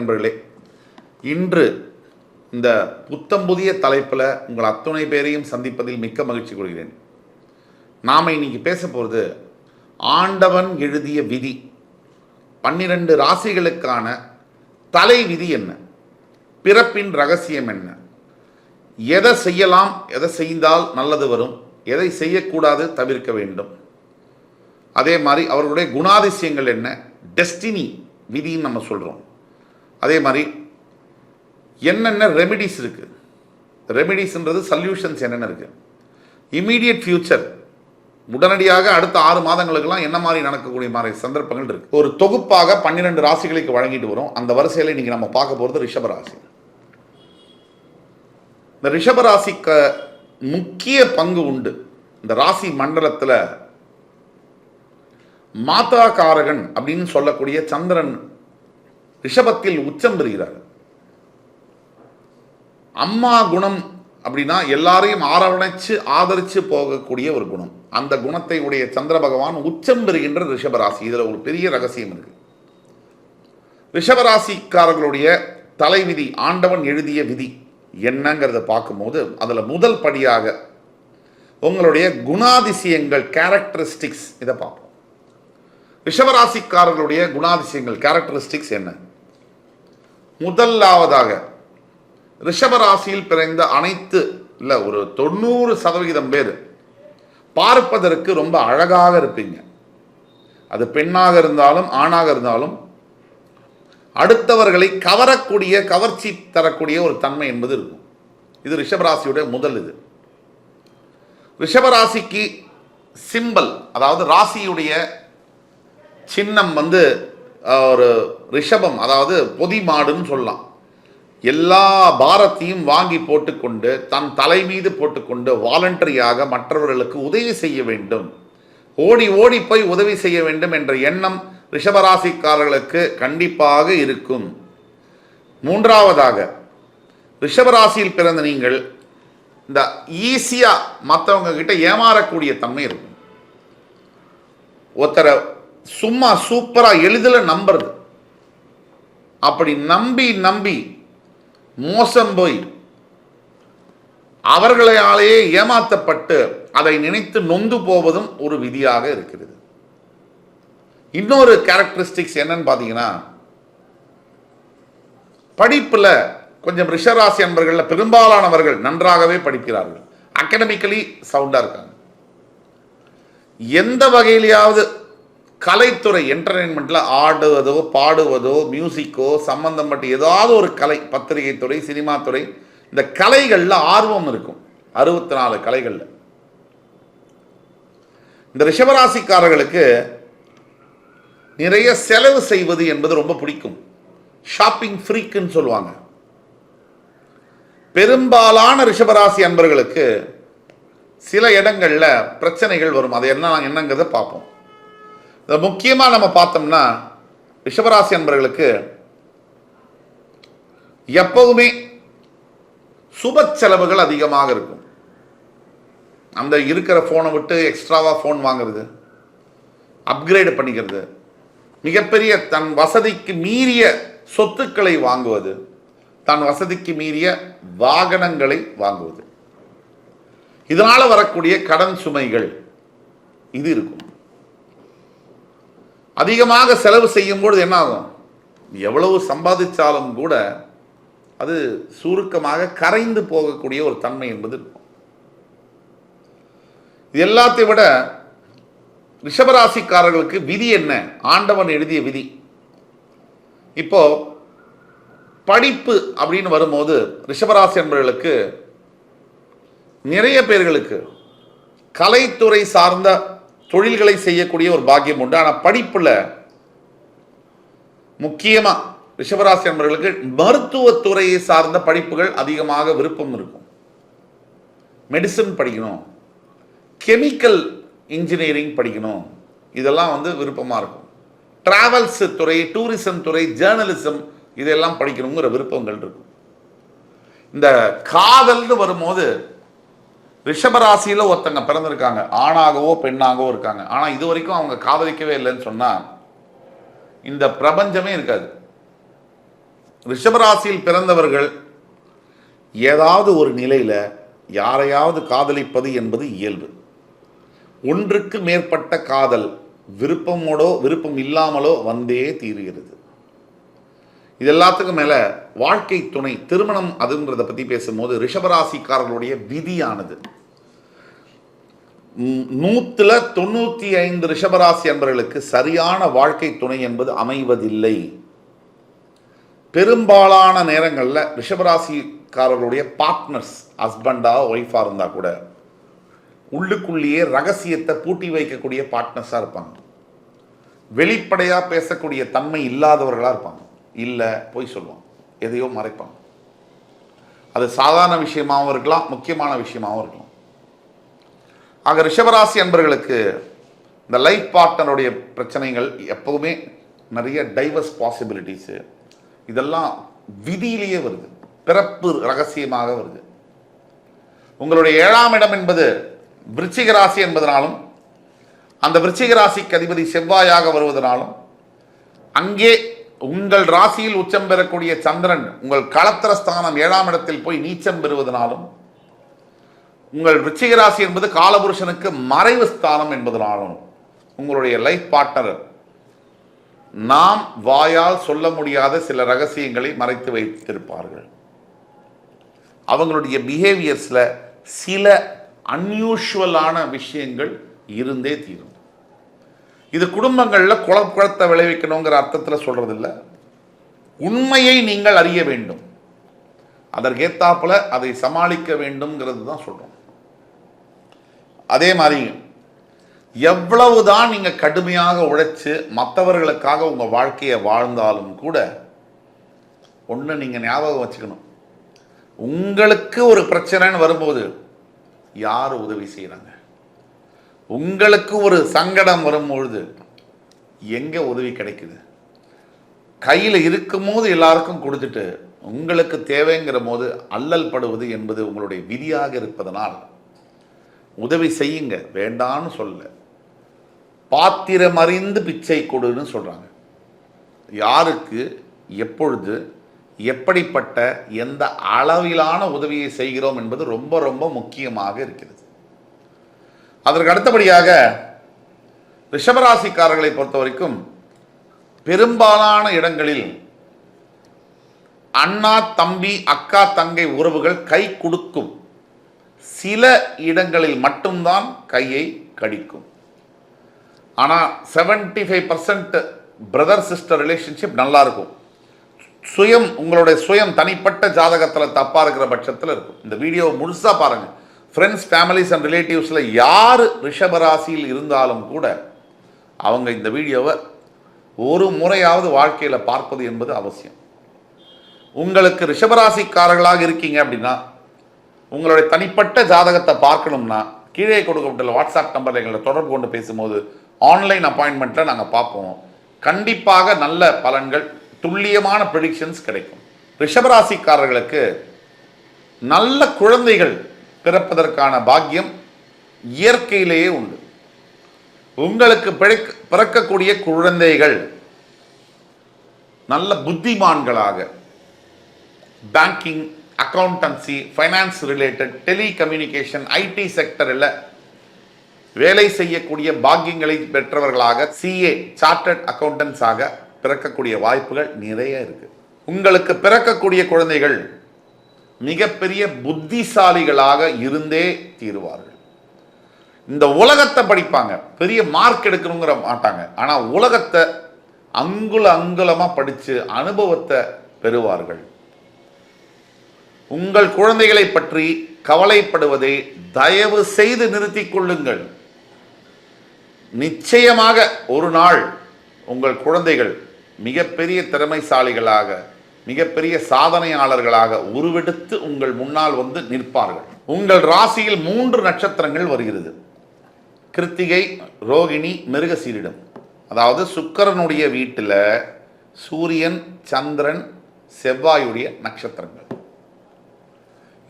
அன்பர்களே, இன்று இந்த புத்தம் புதிய தலைப்பில் உங்கள் அத்துணை பேரையும் சந்திப்பதில் மிக்க மகிழ்ச்சி கொள்கிறேன். நாம் இன்னைக்கு பேச போகிறது ஆண்டவன் எழுதிய விதி. 12 ராசிகளுக்கான தலை விதி என்ன, பிறப்பின் ரகசியம் என்ன, எதை செய்யலாம், எதை செய்தால் நல்லது வரும், எதை செய்யக்கூடாது, தவிர்க்க வேண்டும், அதே மாதிரி அவர்களுடைய குணாதிசயங்கள் என்ன, டெஸ்டினி விதின்னு நம்ம சொல்கிறோம். அதே மாதிரி என்னென்ன ரெமிடிஸ் இருக்குது, ரெமிடிஸ்ன்றது சொல்யூஷன்ஸ் என்னென்ன இருக்குது, இமீடியட் ஃபியூச்சர் உடனடியாக அடுத்த 6 மாதங்களுக்கெல்லாம் என்ன மாதிரி நடக்கக்கூடிய மாதிரி சந்தர்ப்பங்கள் இருக்குது. ஒரு தொகுப்பாக 12 ராசிகளுக்கு வழங்கிட்டு வரும். அந்த வரிசையில் இன்றைக்கி நம்ம பார்க்க போகிறது ரிஷபராசி. இந்த ரிஷபராசிக்கு முக்கிய பங்கு உண்டு. இந்த ராசி மண்டலத்தில் மாதா காரகன் அப்படின்னு சொல்லக்கூடிய சந்திரன் ரிஷபத்தில் உச்சம் பெறுகிறார். அம்மா குணம் அப்படின்னா எல்லாரையும் அரவணைச்சு ஆதரிச்சு போகக்கூடிய ஒரு குணம். அந்த குணத்தை உடைய சந்திர பகவான் உச்சம் பெறுகின்ற ரிஷபராசி. இதில் ஒரு பெரிய ரகசியம் இருக்கு. ரிஷபராசிக்காரர்களுடைய தலைவிதி, ஆண்டவன் எழுதிய விதி என்னங்கிறத பார்க்கும்போது அதில் முதல் படியாக உங்களுடைய குணாதிசயங்கள், கேரக்டரிஸ்டிக்ஸ், இதை பார்ப்போம். ரிஷபராசிக்காரர்களுடைய குணாதிசயங்கள், கேரக்டரிஸ்டிக்ஸ் என்ன? முதலாவதாக ரிஷபராசியில் பிறந்த அனைத்து இல்லை ஒரு 90% பேர் பார்ப்பதற்கு ரொம்ப அழகாக இருப்பீங்க. அது பெண்ணாக இருந்தாலும் ஆணாக இருந்தாலும் அடுத்தவர்களை கவரக்கூடிய, கவர்ச்சி தரக்கூடிய ஒரு தன்மை என்பது இருக்கும். இது ரிஷபராசியுடைய முதல். இது ரிஷபராசிக்கு சிம்பல், அதாவது ராசியுடைய சின்னம் ஒரு ரிஷபம், அதாவது பொதி மாடுன்னு சொல்லலாம். எல்லா பாரத்தையும் வாங்கி போட்டுக்கொண்டு தன் தலை மீது போட்டுக்கொண்டு வாலண்டரியாக மற்றவர்களுக்கு உதவி செய்ய வேண்டும், ஓடி ஓடி போய் உதவி செய்ய வேண்டும் என்ற எண்ணம் ரிஷபராசிக்காரர்களுக்கு கண்டிப்பாக இருக்கும். மூன்றாவதாக ரிஷபராசியில் பிறந்த நீங்கள் இந்த ஈஸியாக மற்றவங்க கிட்ட ஏமாறக்கூடிய தன்மை இருக்கும். ஒருத்தரை சும்மா சூப்பராக எளிதில் நம்புறது, அப்படி நம்பி நம்பி மோசம் போய் அவர்களாலேயே ஏமாற்றப்பட்டு அதை நினைத்து நொந்து போவதும் ஒரு விதியாக இருக்கிறது. இன்னொரு கேரக்டரிஸ்டிக்ஸ் என்னன்னு பார்த்தீங்கன்னா, படிப்பில் கொஞ்சம் ரிஷபராசி அன்பர்களில் பெரும்பாலானவர்கள் நன்றாகவே படிக்கிறார்கள், அகாடமிக்கலி சவுண்டாக இருக்காங்க. எந்த வகையிலையாவது கலைத்துறை, என்டர்டெயின்மெண்ட்டில் ஆடுவதோ பாடுவதோ மியூசிக்கோ சம்பந்தப்பட்ட ஏதாவது ஒரு கலை, பத்திரிகை துறை, சினிமா துறை, இந்த கலைகளில் ஆர்வம் இருக்கும். 64 கலைகளில் இந்த ரிஷபராசிக்காரர்களுக்கு நிறைய செலவு செய்வது என்பது ரொம்ப பிடிக்கும். ஷாப்பிங் ஃப்ரீக்குன்னு சொல்லுவாங்க. பெரும்பாலான ரிஷபராசி அன்பர்களுக்கு சில இடங்களில் பிரச்சனைகள் வரும். அது என்னங்கிறத பார்ப்போம். முக்கியமாக நம்ம பார்த்தோம்னா ரிஷபராசி அன்பர்களுக்கு எப்பவுமே சுப செலவுகள் அதிகமாக இருக்கும். அந்த இருக்கிற ஃபோனை விட்டு எக்ஸ்ட்ராவாக ஃபோன் வாங்குறது, அப்கிரேடு பண்ணிக்கிறது, மிகப்பெரிய தன் வசதிக்கு மீறிய சொத்துக்களை வாங்குவது, தன் வசதிக்கு மீறிய வாகனங்களை வாங்குவது, இதனால் வரக்கூடிய கடன் சுமைகள் இது இருக்கும். அதிகமாக செலவு செய்யும்போது என்ன ஆகும், எவ்வளவு சம்பாதிச்சாலும் கூட அது சுருக்கமாக கரைந்து போகக்கூடிய ஒரு தன்மை என்பது இருக்கும். இது எல்லாத்தையும் விட ரிஷபராசிக்காரர்களுக்கு விதி என்ன, ஆண்டவன் எழுதிய விதி. இப்போ படிப்பு அப்படின்னு வரும்போது ரிஷபராசி என்பவர்களுக்கு நிறைய பேர்களுக்கு கலைத்துறை சார்ந்த தொழில்களை செய்யக்கூடிய ஒரு பாக்கியம் உண்டு. ஆனால் படிப்பில் முக்கியமாக ரிஷபராசி என்பவர்களுக்கு மருத்துவத்துறையை சார்ந்த படிப்புகள் அதிகமாக விருப்பம் இருக்கும். மெடிசன் படிக்கணும், கெமிக்கல் இன்ஜினியரிங் படிக்கணும், இதெல்லாம் விருப்பமாக இருக்கும். டிராவல்ஸ் துறை, டூரிசம் துறை, ஜேர்னலிசம் இதெல்லாம் படிக்கணுங்கிற விருப்பங்கள் இருக்கும். இந்த காதல்னு வரும்போது ரிஷபராசியில் ஒருத்தங்க பிறந்திருக்காங்க, ஆணாகவோ பெண்ணாகவோ இருக்காங்க. ஆனால் இது வரைக்கும் அவங்க காதலிக்கவே இல்லைன்னு சொன்னால் இந்த பிரபஞ்சமே இருக்காது. ரிஷபராசியில் பிறந்தவர்கள் ஏதாவது ஒரு நிலையில் யாரையாவது காதலிப்பது என்பது இயல்பு. ஒன்றுக்கு மேற்பட்ட காதல் விருப்பமோடோ விருப்பம் இல்லாமலோ வந்தே தீருகிறது. இது எல்லாத்துக்கும் மேலே வாழ்க்கை துணை திருமணம் அதுங்கிறத பற்றி பேசும்போது ரிஷபராசிக்காரர்களுடைய விதியானது 100% ரிஷபராசி அன்பர்களுக்கு சரியான வாழ்க்கை துணை என்பது அமைவதில்லை. பெரும்பாலான நேரங்களில் ரிஷபராசிக்காரர்களுடைய பார்ட்னர்ஸ் ஹஸ்பண்டாக ஒய்ஃபாக இருந்தால் கூட உள்ளுக்குள்ளேயே ரகசியத்தை பூட்டி வைக்கக்கூடிய பார்ட்னர்ஸாக இருப்பாங்க. வெளிப்படையாக பேசக்கூடிய தன்மை இல்லாதவர்களாக இருப்பாங்க. இல்லை போய் சொல்லுவாங்க, எதையோ மறைப்பாங்க. அது சாதாரண விஷயமாகவும் இருக்கலாம், முக்கியமான விஷயமாகவும் இருக்கலாம். ஆக ரிஷபராசி அன்பர்களுக்கு இந்த லைஃப் பார்ட்னருடைய பிரச்சனைகள் எப்போவுமே நிறைய டைவர்ஸ் பாசிபிலிட்டிஸு இதெல்லாம் விதியிலேயே வருது, பிறப்பு ரகசியமாக வருது. உங்களுடைய 7ஆம் இடம் என்பது விருச்சிக ராசி என்பதனாலும் அந்த விருச்சிக ராசிக்கு அதிபதி செவ்வாயாக வருவதனாலும் அங்கே உங்கள் ராசியில் உச்சம் பெறக்கூடிய சந்திரன் உங்கள் களத்திரஸ்தானம் 7ஆம் இடத்தில் போய் நீச்சம் பெறுவதனாலும் உங்கள் விருச்சிக ராசி என்பது காலபுருஷனுக்கு மறைவு ஸ்தானம் என்பதனாலும் உங்களுடைய லைஃப் பார்ட்னர் நாம் வாயால் சொல்ல முடியாத சில ரகசியங்களை மறைத்து வைத்திருப்பார்கள். அவங்களுடைய பிஹேவியர்ஸில் சில அன்யூஷுவலான விஷயங்கள் இருந்தே தீரும். இது குடும்பங்களில் குழப்பத்தை விளைவிக்கணுங்கிற அர்த்தத்தில் சொல்றதில்லை. உண்மையை நீங்கள் அறிய வேண்டும், அதற்கேத்தாப்புல அதை சமாளிக்க வேண்டும்ங்கிறது தான் சொல்றோம். அதே மாதிரி எவ்வளவுதான் நீங்க கடுமையாக உழைச்சு மற்றவர்களுக்காக உங்க வாழ்க்கையை வாழ்ந்தாலும் கூட ஒன்று நீங்க ஞாபகம் வச்சுக்கணும், உங்களுக்கு ஒரு பிரச்சனைன்னு வரும்போது யார் உதவி செய்யறாங்க? உங்களுக்கு ஒரு சங்கடம் வரும்பொழுது எங்க உதவி கிடைக்குது? கையில் இருக்கும்போது எல்லாருக்கும் கொடுத்துட்டு உங்களுக்கு தேவைங்கிற போது அல்லல் படுவது என்பது உங்களுடைய விதியாக இருப்பதனால் உதவி செய்யுங்க, வேண்டான்னு சொல்ல. பாத்திரம் அறிந்து பிச்சை கொடுன்னு சொல்றாங்க. யாருக்கு எப்பொழுது எப்படிப்பட்ட எந்த அளவிலான உதவியை செய்கிறோம் என்பது ரொம்ப ரொம்ப முக்கியமாக இருக்கிறது. அதற்கு அடுத்தபடியாக ரிஷபராசிக்காரர்களை பொறுத்த வரைக்கும் பெரும்பாலான இடங்களில் அண்ணா தம்பி அக்கா தங்கை உறவுகள் கை கொடுக்கும், சில இடங்களில் மட்டும்தான் கையை கடிக்கும். ஆனால் 75% பிரதர் சிஸ்டர் ரிலேஷன்ஷிப் நல்லா இருக்கும். உங்களுடைய சுயம் தனிப்பட்ட ஜாதகத்தில் தப்பா இருக்கிற பட்சத்தில் இருக்கும். இந்த வீடியோவை முழுசா பாருங்க. ஃப்ரெண்ட்ஸ், ஃபேமிலிஸ் அண்ட் ரிலேட்டிவ்ஸில் யார் ரிஷபராசியில் இருந்தாலும் கூட அவங்க இந்த வீடியோவை ஒரு முறையாவது வாழ்க்கையில் பார்ப்பது என்பது அவசியம். உங்களுக்கு ரிஷபராசிக்காரர்களாக இருக்கீங்க அப்படின்னா உங்களுடைய தனிப்பட்ட ஜாதகத்தை பார்க்கணும்னா கீழே கொடுக்கப்பட்டுள்ள வாட்ஸ்அப் நம்பரில் எங்களை தொடர்பு கொண்டு பேசும்போது ஆன்லைன் அப்பாயின்மெண்ட்டில் நாங்கள் பார்ப்போம். கண்டிப்பாக நல்ல பலன்கள், துல்லியமான ப்ரெடிக்ஷன்ஸ் கிடைக்கும். ரிஷபராசிக்காரர்களுக்கு நல்ல குழந்தைகள் பிறப்பதற்கான பாக்கியம் இயற்கையிலேயே உண்டு. உங்களுக்கு பிறக்கக்கூடிய குழந்தைகள் நல்ல புத்திமான்களாக banking, accountancy, finance related, telecommunication, IT செக்டரில் வேலை செய்யக்கூடிய பாக்கியங்களை பெற்றவர்களாக சிஏ, சார்ட்டர்ட் அக்கௌண்டன்ஸாக பிறக்கக்கூடிய வாய்ப்புகள் நிறைய இருக்கு. உங்களுக்கு பிறக்கக்கூடிய குழந்தைகள் மிகப்பெரிய புத்திசாலிகளாக இருந்தே தீருவார்கள். இந்த உலகத்தை படிப்பாங்க, பெரிய மார்க் எடுக்கணுங்கிற மாட்டாங்க. ஆனால் உலகத்தை அங்குலமாக படித்து அனுபவத்தை பெறுவார்கள். உங்கள் குழந்தைகளை பற்றி கவலைப்படுவதை தயவு செய்து நிறுத்திக் கொள்ளுங்கள். நிச்சயமாக ஒரு நாள் உங்கள் குழந்தைகள் மிகப்பெரிய திறமைசாலிகளாக, மிகப்பெரிய சாதனையாளர்களாக உருவெடுத்து உங்கள் முன்னால் வந்து நிற்பார்கள். உங்கள் ராசியில் 3 நட்சத்திரங்கள் வருகிறது: கிருத்திகை, ரோகிணி, மிருகசீரிடம். அதாவது சுக்கிரனுடைய வீட்டில் சூரியன், சந்திரன், செவ்வாயுடைய நட்சத்திரங்கள்.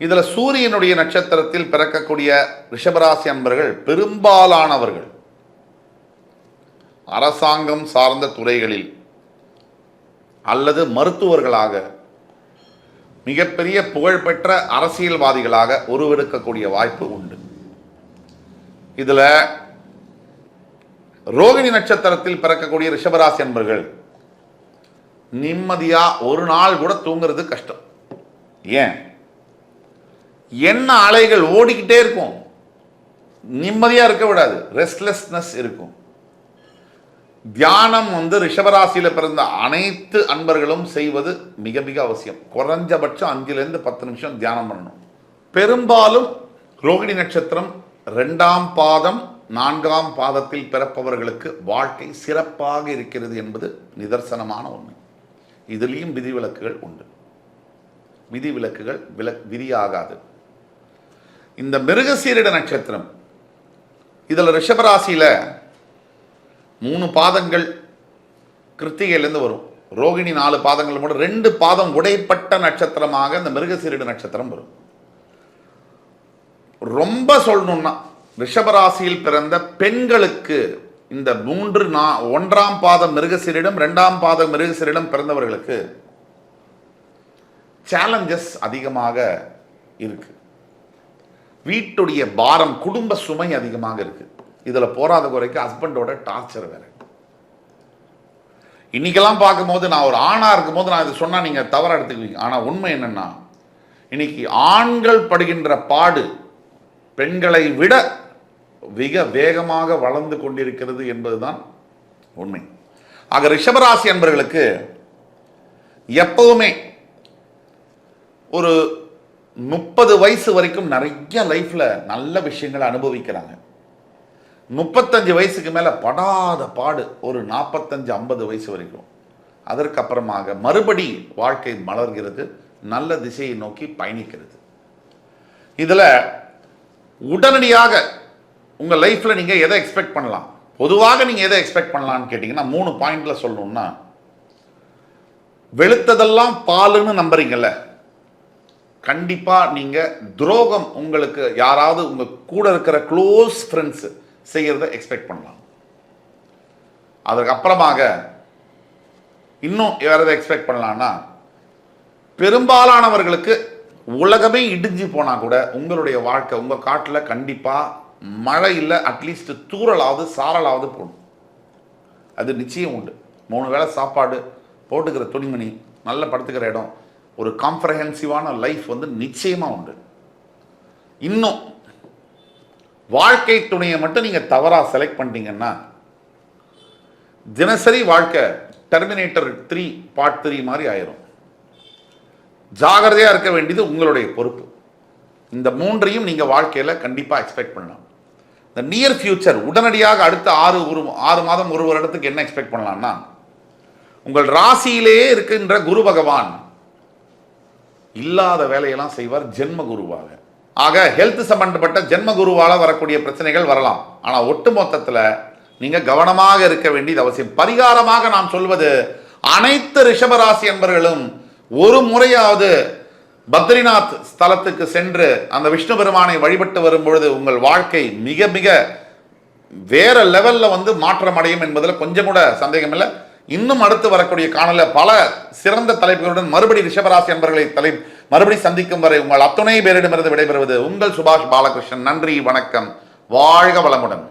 இதில் சூரியனுடைய நட்சத்திரத்தில் பிறக்கக்கூடிய ரிஷபராசி அன்பர்கள் பெரும்பாலானவர்கள் அரசாங்கம் சார்ந்த துறைகளில் அல்லது மருத்துவர்களாக மிகப்பெரிய புகழ்பெற்ற அரசியல்வாதிகளாக உருவெடுக்கக்கூடிய வாய்ப்பு உண்டு. இதுல ரோகிணி நட்சத்திரத்தில் பிறக்கக்கூடிய ரிஷபராசி அன்பர்கள் நிம்மதியா ஒரு நாள் கூட தூங்குறது கஷ்டம். ஏன்? என்ன அலைகள் ஓடிக்கிட்டே இருக்கும், நிம்மதியா இருக்க விடாது, ரெஸ்ட்லெஸ்னஸ் இருக்கும். தியானம் ரிஷபராசியில பிறந்த அனைத்து அன்பர்களும் செய்வது மிக மிக அவசியம். குறைஞ்சபட்சம் 5-10 நிமிஷம் தியானம் பண்ணணும். பெரும்பாலும் ரோகிணி நட்சத்திரம் 2ஆம் பாதம் 4ஆம் பாதத்தில் பிறப்பவர்களுக்கு வாழ்க்கை சிறப்பாக இருக்கிறது என்பது நிதர்சனமான உண்மை. இதுலேயும் விதிவிலக்குகள் உண்டு. விதிவிலக்குகள் விதியாகாது. இந்த மிருகசீரிட நட்சத்திரம், இதில் ரிஷபராசியில 3 பாதங்கள் கிருத்திகையிலேருந்து வரும். ரோகிணி 4 பாதங்கள் கூட 2 பாதம் உடைப்பட்ட நட்சத்திரமாக இந்த மிருகசீரிட நட்சத்திரம் வரும். ரொம்ப சொல்லணும்னா ரிஷபராசியில் பிறந்த பெண்களுக்கு இந்த 1ஆம் பாதம் மிருகசீரிடம் 2ஆம் பாதம் மிருகசீரிடம் பிறந்தவர்களுக்கு சேலஞ்சஸ் அதிகமாக இருக்கு. வீட்டுடைய பாரம், குடும்ப சுமை அதிகமாக இருக்கு. இதுல போராத குறைக்கு ஹஸ்பண்டோட டார்ச்சர் வேற. இன்னைக்கெல்லாம் பார்க்கும்போது, நான் ஒரு ஆணா இருக்கும்போது நான் இது சொன்னா நீங்க தவறா எடுத்துக்குவீங்க. ஆனா உண்மை என்னன்னா, இன்னைக்கு ஆண்கள் படுகின்ற பாடு பெண்களை விட மிக வேகமாக வளர்ந்து கொண்டிருக்கிறது என்பதுதான் உண்மை. ஆக ரிஷபராசி அன்பர்களுக்கு எப்பவுமே ஒரு 30 வயசு வரைக்கும் நிறைய லைஃப்ல நல்ல விஷயங்களை அனுபவிக்கிறாங்க. 35 வயசுக்கு மேல படாத பாடு ஒரு 45-50 வயசு வரைக்கும். அதற்கு அப்புறமாக மறுபடி வாழ்க்கை மலர்கிறது, நல்ல திசையை நோக்கி பயணிக்கிறது. இதுல உடனடியாக உங்க லைஃப்ல நீங்க எதை எக்ஸ்பெக்ட் பண்ணலாம்? பொதுவாக நீங்க எதை எக்ஸ்பெக்ட் பண்ணலாம்னு கேட்டீங்கன்னா 3 பாயிண்ட்ல சொல்லணும்னா, வெளுத்ததெல்லாம் பாலுன்னு நம்புறீங்கல்ல, கண்டிப்பா நீங்க துரோகம் உங்களுக்கு யாராவது உங்க கூட இருக்கிற க்ளோஸ் ஃப்ரெண்ட்ஸ் செய்யறத எக்ஸ்பெக்ட் பண்ணலாம். அதற்கு அப்புறமாக இன்னும் வேற எதை எக்ஸ்பெக்ட் பண்ணலாம்னா, பெரும்பாலானவர்களுக்கு உலகமே இடிஞ்சு போனா கூட உங்களுடைய வாழ்க்கை உங்க காட்டுல கண்டிப்பா மழை இல்லை, அட்லீஸ்ட் தூறலாவது சாரலாவது போடும். அது நிச்சயம் உண்டு. 3 வேளை சாப்பாடு, போட்டுக்கிற துணிமணி, நல்ல படுத்துக்கிற இடம், ஒரு காம்ப்ரஹென்சிவான லைஃப் நிச்சயமா உண்டு. இன்னும் வாழ்க்கை துணையை மட்டும் நீங்க தவறா செலக்ட் பண்ணிட்டீங்கன்னா தினசரி வாழ்க்கை டெர்மினேட்டர் 3 பார்ட் 3 மாதிரி ஆயிரும். ஜாகிரதையா இருக்க வேண்டியது உங்களுடைய பொறுப்பு. இந்த 3ஐயும் நீங்க வாழ்க்கையில கண்டிப்பா எக்ஸ்பெக்ட் பண்ணலாம். இந்த நியர் ஃபியூச்சர், உடனடியாக அடுத்த 6 மாதம் 1 வருடத்துக்கு என்ன எக்ஸ்பெக்ட் பண்ணலாம்னா, உங்கள் ராசியிலேயே இருக்கின்ற குரு பகவான் இல்லாத வேலையெல்லாம் செய்வார் ஜென்ம குருவாக. ஆக ஹெல்த் சம்பந்தப்பட்ட ஜென்ம குருவால வரக்கூடிய பிரச்சனைகள் வரலாம். ஆனா ஒட்டு மொத்தத்தில் நீங்க கவனமாக இருக்க வேண்டியது அவசியம். பரிகாரமாக நாம் சொல்வது, அனைத்து ரிஷபராசி என்பவர்களும் ஒரு முறையாவது பத்ரிநாத் ஸ்தலத்துக்கு சென்று அந்த விஷ்ணு பெருமானை வழிபட்டு வரும் பொழுது உங்கள் வாழ்க்கை மிக மிக வேற லெவல்ல மாற்றம் அடையும் என்பதில் கொஞ்சம் கூட சந்தேகம் இல்லை. இன்னும் அடுத்து வரக்கூடிய காணல பல சிறந்த தலைப்புகளுடன் மறுபடி ரிஷபராசி அன்பர்களை மறுபடி சந்திக்கும் வரை உங்கள் அத்துணை பேரிடமிருந்து விடைபெறுவது உங்கள் சுபாஷ் பாலகிருஷ்ணன். நன்றி, வணக்கம், வாழ்க வளமுடன்.